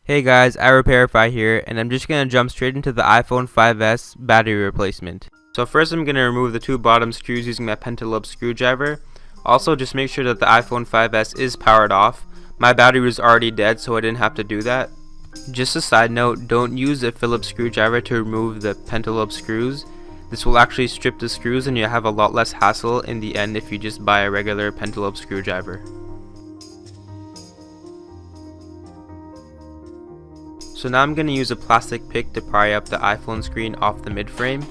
Hey guys, iRepairify here, and I'm just going to jump straight into the iPhone 5S battery replacement. So first I'm going to remove the two bottom screws using my Pentalobe screwdriver. Also just make sure that the iPhone 5S is powered off. My battery was already dead, so I didn't have to do that. Just a side note, don't use a Phillips screwdriver to remove the Pentalobe screws. This will actually strip the screws and you'll have a lot less hassle in the end if you just buy a regular Pentalobe screwdriver. So now I'm going to use a plastic pick to pry up the iPhone screen off the mid-frame.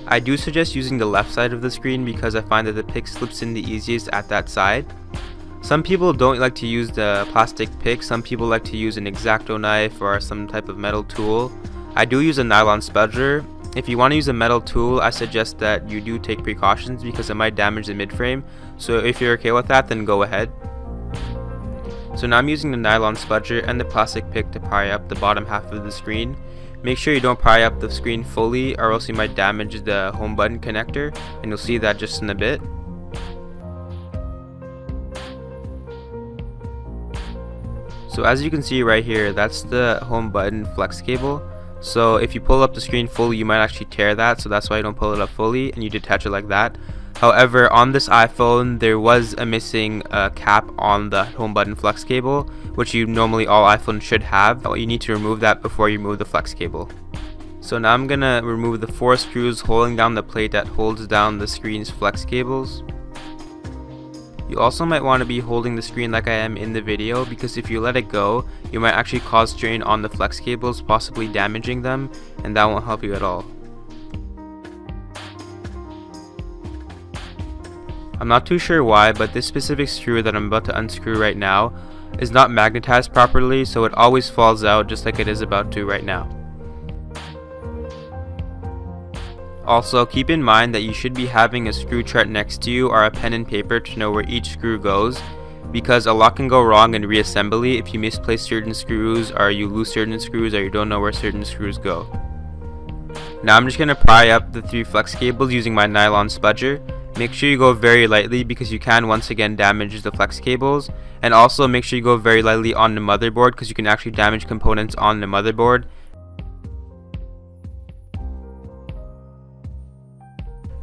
I do suggest using the left side of the screen because I find that the pick slips in the easiest at that side. Some people don't like to use the plastic pick, some people like to use an X-Acto knife or some type of metal tool. I do use a nylon spudger. If you want to use a metal tool, I suggest that you do take precautions because it might damage the mid-frame. So if you're okay with that, then go ahead. So now I'm using the nylon spudger and the plastic pick to pry up the bottom half of the screen. Make sure you don't pry up the screen fully or else you might damage the home button connector, and you'll see that just in a bit. So as you can see right here, that's the home button flex cable. So if you pull up the screen fully, you might actually tear that, so that's why you don't pull it up fully and you detach it like that. However, on this iPhone, there was a missing cap on the home button flex cable, which normally all iPhones should have. You need to remove that before you remove the flex cable. So now I'm going to remove the 4 screws holding down the plate that holds down the screen's flex cables. You also might want to be holding the screen like I am in the video, because if you let it go, you might actually cause strain on the flex cables, possibly damaging them, and that won't help you at all. I'm not too sure why, but this specific screw that I'm about to unscrew right now is not magnetized properly, so it always falls out just like it is about to right now. Also, keep in mind that you should be having a screw chart next to you or a pen and paper to know where each screw goes, because a lot can go wrong in reassembly if you misplace certain screws or you lose certain screws or you don't know where certain screws go. Now I'm just going to pry up the 3 flex cables using my nylon spudger. Make sure you go very lightly because you can once again damage the flex cables, and also make sure you go very lightly on the motherboard because you can actually damage components on the motherboard.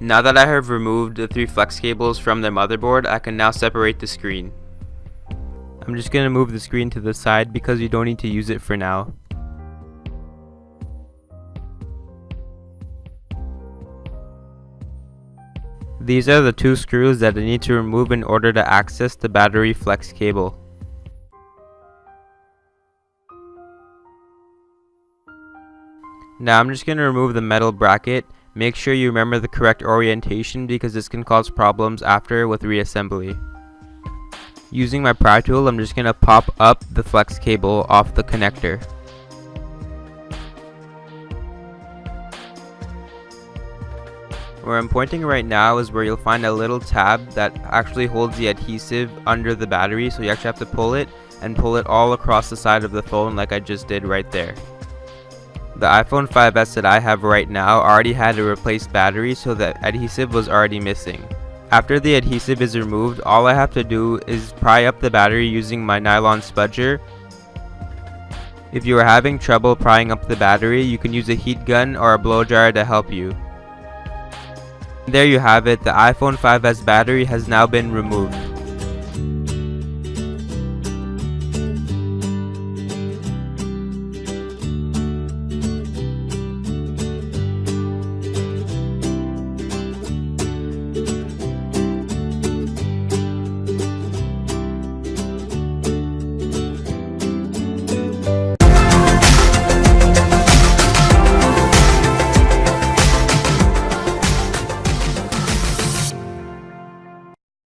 Now that I have removed the 3 flex cables from the motherboard, I can now separate the screen. I'm just going to move the screen to the side because you don't need to use it for now. These are the 2 screws that I need to remove in order to access the battery flex cable. Now I'm just going to remove the metal bracket. Make sure you remember the correct orientation because this can cause problems after with reassembly. Using my pry tool, I'm just going to pop up the flex cable off the connector. Where I'm pointing right now is where you'll find a little tab that actually holds the adhesive under the battery, so you actually have to pull it and pull it all across the side of the phone like I just did right there. The iPhone 5S that I have right now already had a replaced battery, so the adhesive was already missing. After the adhesive is removed, all I have to do is pry up the battery using my nylon spudger. If you are having trouble prying up the battery, you can use a heat gun or a blow dryer to help you. There you have it, the iPhone 5S battery has now been removed.